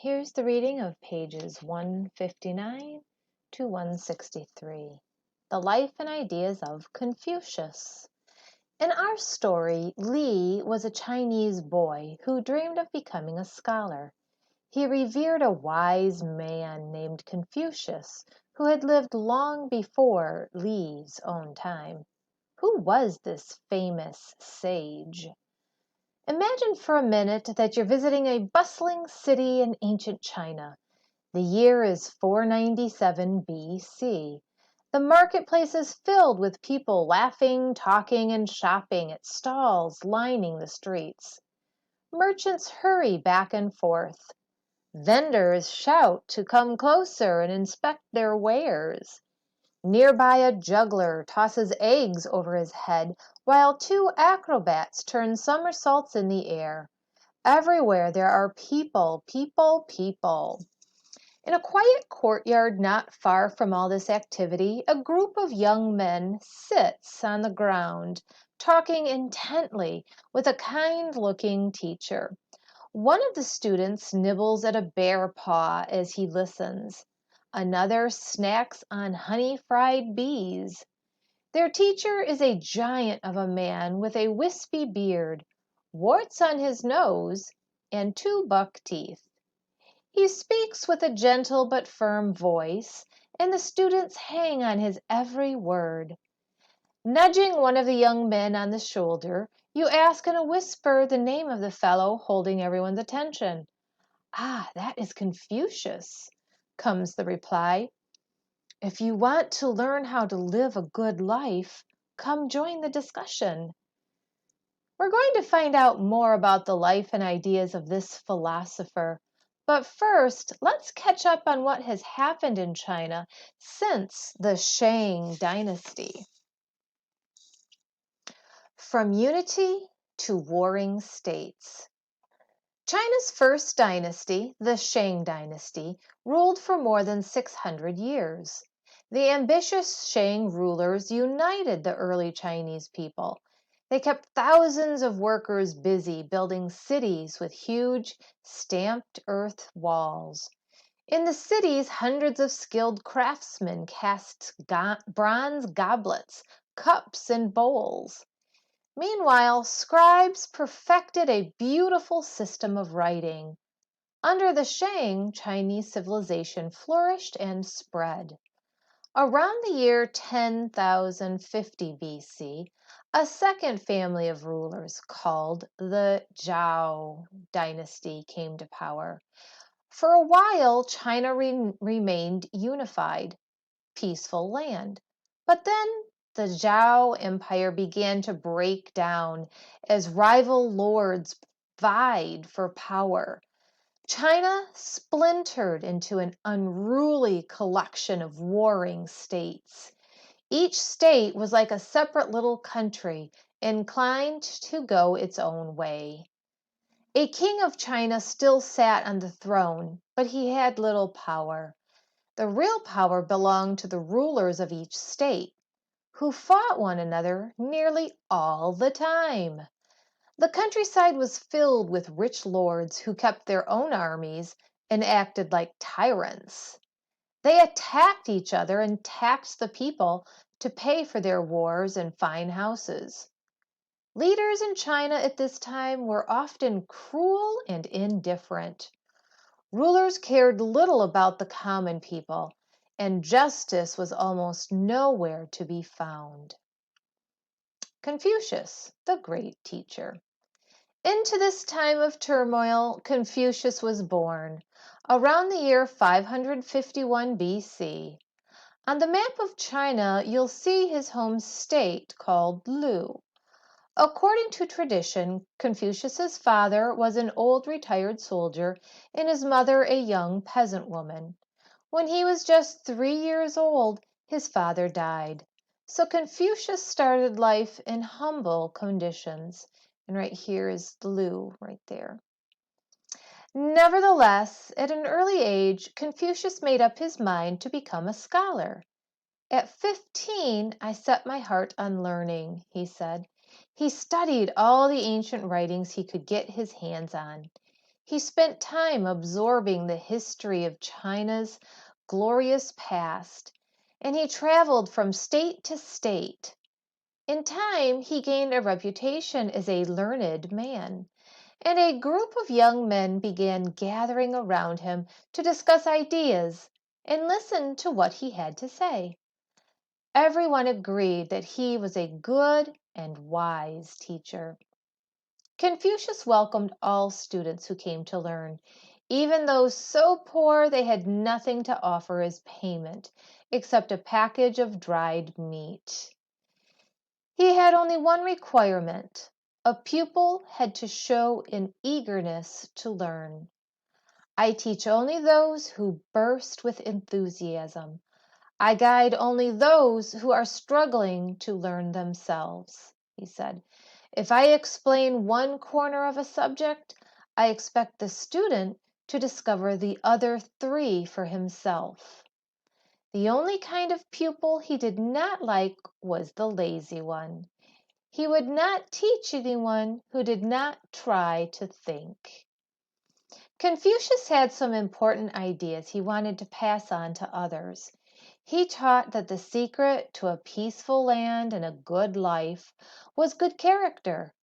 Here's the reading of pages 159 to 163. The Life and Ideas of Confucius. In our story, Li was a Chinese boy who dreamed of becoming a scholar. He revered a wise man named Confucius, who had lived long before Li's own time. Who was this famous sage? Imagine for a minute that you're visiting a bustling city in ancient China. The year is 497 BC. The marketplace is filled with people laughing, talking, and shopping at stalls lining the streets. Merchants hurry back and forth. Vendors shout to come closer and inspect their wares. Nearby, a juggler tosses eggs over his head, while two acrobats turn somersaults in the air. Everywhere there are people, people, people. In a quiet courtyard not far from all this activity, a group of young men sits on the ground, talking intently with a kind-looking teacher. One of the students nibbles at a bear paw as he listens. Another snacks on honey-fried bees. Their teacher is a giant of a man with a wispy beard, warts on his nose, and two buck teeth. He speaks with a gentle but firm voice, and the students hang on his every word. Nudging one of the young men on the shoulder, you ask in a whisper the name of the fellow holding everyone's attention. "Ah, that is Confucius," comes the reply. "If you want to learn how to live a good life, come join the discussion." We're going to find out more about the life and ideas of this philosopher. But first, let's catch up on what has happened in China since the Shang dynasty. From unity to warring states. China's first dynasty, the Shang dynasty, ruled for more than 600 years. The ambitious Shang rulers united the early Chinese people. They kept thousands of workers busy building cities with huge stamped earth walls. In the cities, hundreds of skilled craftsmen cast bronze goblets, cups, and bowls. Meanwhile, scribes perfected a beautiful system of writing. Under the Shang, Chinese civilization flourished and spread. Around the year 10,050 BC, a second family of rulers called the Zhao dynasty came to power. For a while, China remained unified, peaceful land. But then the Zhao Empire began to break down as rival lords vied for power. China splintered into an unruly collection of warring states. Each state was like a separate little country, inclined to go its own way. A king of China still sat on the throne, but he had little power. The real power belonged to the rulers of each state, who fought one another nearly all the time. The countryside was filled with rich lords who kept their own armies and acted like tyrants. They attacked each other and taxed the people to pay for their wars and fine houses. Leaders in China at this time were often cruel and indifferent. Rulers cared little about the common people, and justice was almost nowhere to be found. Confucius, the great teacher. Into this time of turmoil, Confucius was born, around the year 551 BC. On the map of China, you'll see his home state called Lu. According to tradition, Confucius's father was an old retired soldier and his mother a young peasant woman. When he was just 3 years old, his father died. So Confucius started life in humble conditions. And right here is the Lu right there. Nevertheless, at an early age, Confucius made up his mind to become a scholar. "At 15, I set my heart on learning," he said. He studied all the ancient writings he could get his hands on. He spent time absorbing the history of China's glorious past, and he traveled from state to state. In time, he gained a reputation as a learned man, and a group of young men began gathering around him to discuss ideas and listen to what he had to say. Everyone agreed that he was a good and wise teacher. Confucius welcomed all students who came to learn, even those so poor they had nothing to offer as payment except a package of dried meat. He had only one requirement: a pupil had to show an eagerness to learn. I teach only those who burst with enthusiasm. I guide only those who are struggling to learn themselves, he said. If I explain one corner of a subject, I expect the student to discover the other three for himself. The only kind of pupil he did not like was the lazy one. He would not teach anyone who did not try to think. Confucius had some important ideas he wanted to pass on to others. He taught that the secret to a peaceful land and a good life was good character.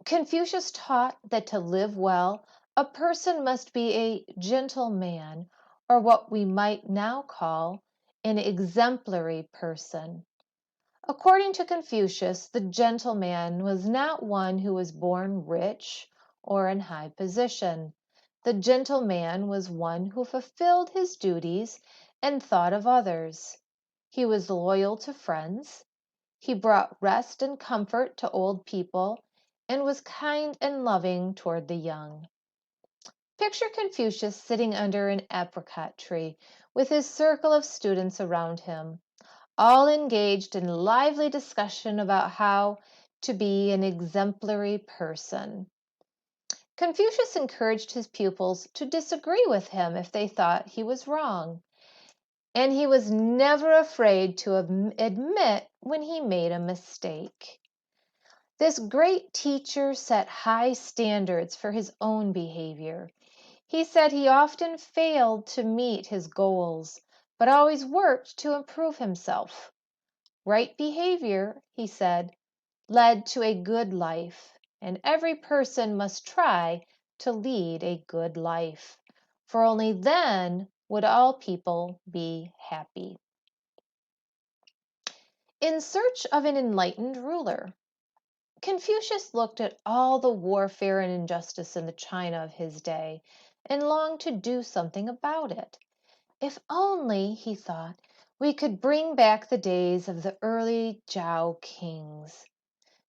Confucius taught that to live well, a person must be a gentleman, or what we might now call an exemplary person. According to Confucius, the gentleman was not one who was born rich or in high position. The gentleman was one who fulfilled his duties and thought of others. He was loyal to friends. He brought rest and comfort to old people and was kind and loving toward the young. Picture Confucius sitting under an apricot tree with his circle of students around him, all engaged in lively discussion about how to be an exemplary person. Confucius encouraged his pupils to disagree with him if they thought he was wrong, and he was never afraid to admit when he made a mistake. This great teacher set high standards for his own behavior. He said he often failed to meet his goals, but always worked to improve himself. Right behavior, he said, led to a good life, and every person must try to lead a good life, for only then would all people be happy. In search of an enlightened ruler, Confucius looked at all the warfare and injustice in the China of his day and longed to do something about it. If only, he thought, we could bring back the days of the early Zhao kings.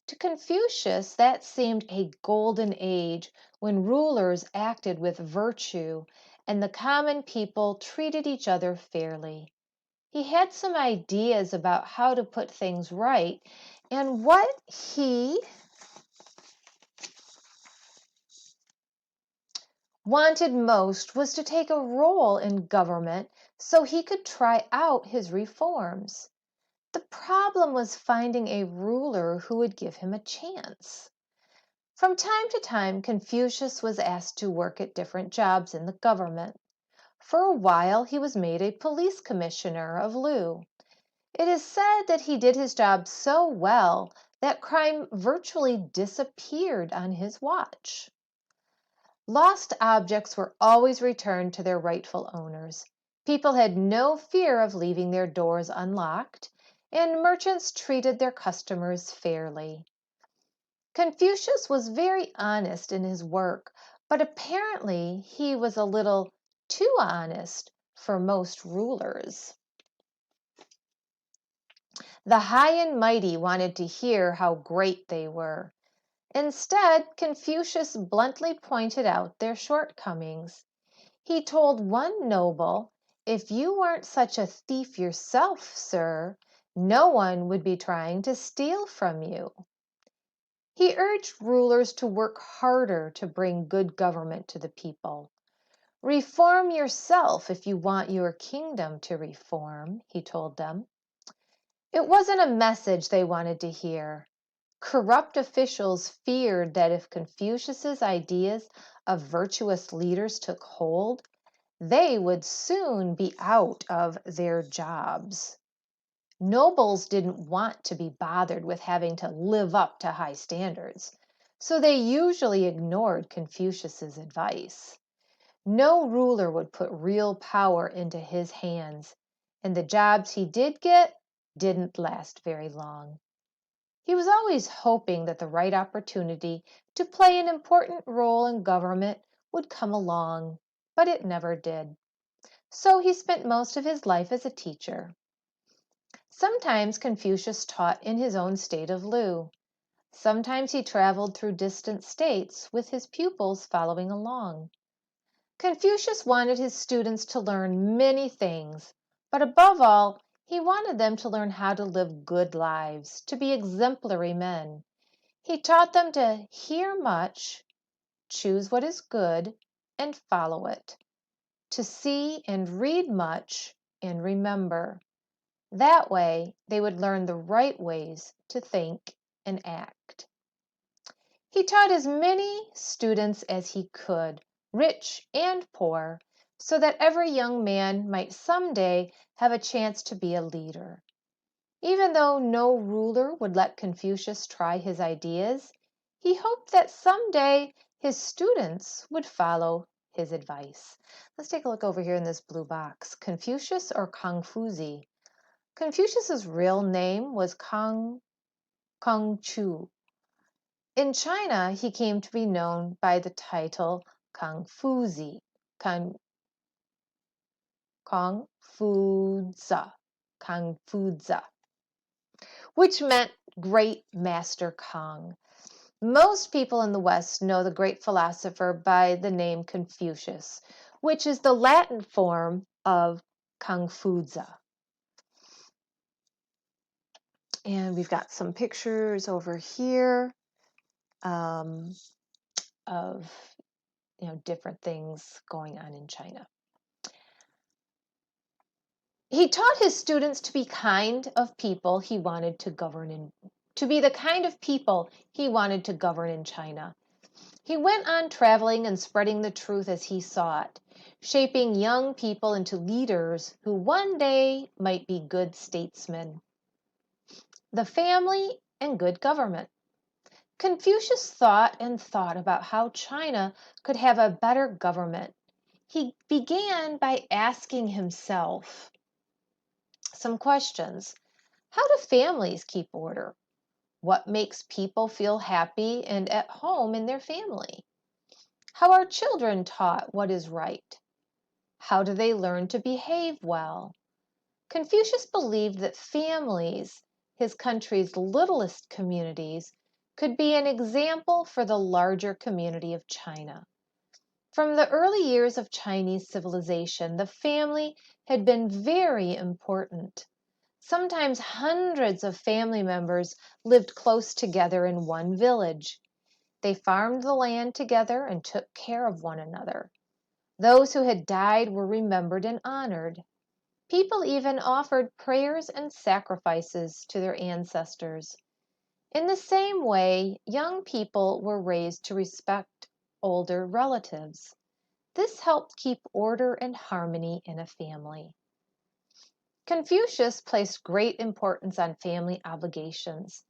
To Confucius, that seemed a golden age when rulers acted with virtue and the common people treated each other fairly. He had some ideas about how to put things right, and what he wanted most was to take a role in government so he could try out his reforms. The problem was finding a ruler who would give him a chance. From time to time, Confucius was asked to work at different jobs in the government. For a while, he was made a police commissioner of Lu. It is said that he did his job so well that crime virtually disappeared on his watch. Lost objects were always returned to their rightful owners. People had no fear of leaving their doors unlocked, and merchants treated their customers fairly. Confucius was very honest in his work, but apparently he was a little too honest for most rulers. The high and mighty wanted to hear how great they were. Instead, Confucius bluntly pointed out their shortcomings. He told one noble, "If you weren't such a thief yourself, sir, no one would be trying to steal from you." He urged rulers to work harder to bring good government to the people. "Reform yourself if you want your kingdom to reform," he told them. It wasn't a message they wanted to hear. Corrupt officials feared that if Confucius's ideas of virtuous leaders took hold, they would soon be out of their jobs. Nobles didn't want to be bothered with having to live up to high standards, so they usually ignored Confucius's advice. No ruler would put real power into his hands, and the jobs he did get didn't last very long. He was always hoping that the right opportunity to play an important role in government would come along, but it never did. So he spent most of his life as a teacher. Sometimes Confucius taught in his own state of Lu. Sometimes he traveled through distant states with his pupils following along. Confucius wanted his students to learn many things, but above all, he wanted them to learn how to live good lives, to be exemplary men. He taught them to hear much, choose what is good, and follow it, to see and read much and remember. That way, they would learn the right ways to think and act. He taught as many students as he could, rich and poor, so that every young man might someday have a chance to be a leader. Even though no ruler would let Confucius try his ideas, he hoped that someday his students would follow his advice. Let's take a look over here in this blue box. Confucius or Confuzi? Confucius's real name was Kongchu. In China, he came to be known by the title Confuzi, Confuza, Confuza, which meant great master Kong. Most people in the West know the great philosopher by the name Confucius, which is the Latin form of Confuza. And we've got some pictures over here of different things going on in China. He taught his students to be kind of people he wanted to govern in, to be the kind of people he wanted to govern in China. He went on traveling and spreading the truth as he saw it, shaping young people into leaders who one day might be good statesmen. The family and good government. Confucius thought and thought about how China could have a better government. He began by asking himself some questions. How do families keep order? What makes people feel happy and at home in their family? How are children taught what is right? How do they learn to behave well? Confucius believed that families, his country's littlest communities, could be an example for the larger community of China. From the early years of Chinese civilization, the family had been very important. Sometimes hundreds of family members lived close together in one village. They farmed the land together and took care of one another. Those who had died were remembered and honored. People even offered prayers and sacrifices to their ancestors. In the same way, young people were raised to respect older relatives. This helped keep order and harmony in a family. Confucius placed great importance on family obligations.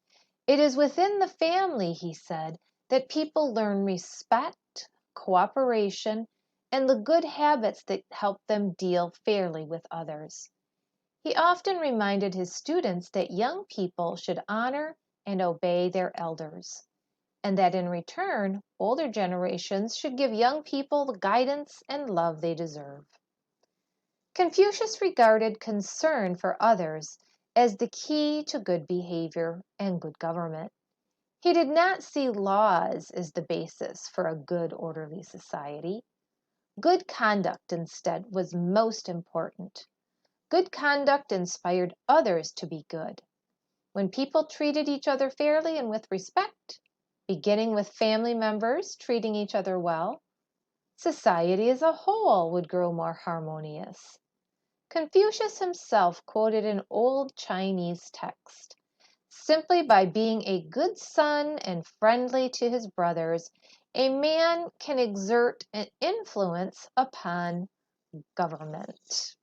It is within the family, he said, that people learn respect, cooperation, and the good habits that help them deal fairly with others. He often reminded his students that young people should honor and obey their elders, and that in return, older generations should give young people the guidance and love they deserve. Confucius regarded concern for others as the key to good behavior and good government. He did not see laws as the basis for a good, orderly society. Good conduct, instead, was most important. Good conduct inspired others to be good. When people treated each other fairly and with respect, beginning with family members treating each other well, society as a whole would grow more harmonious. Confucius himself quoted an old Chinese text Simply by being a good son and friendly to his brothers, a man can exert an influence upon government.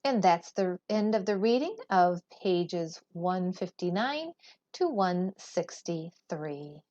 And that's the end of the reading of pages 159 to 163.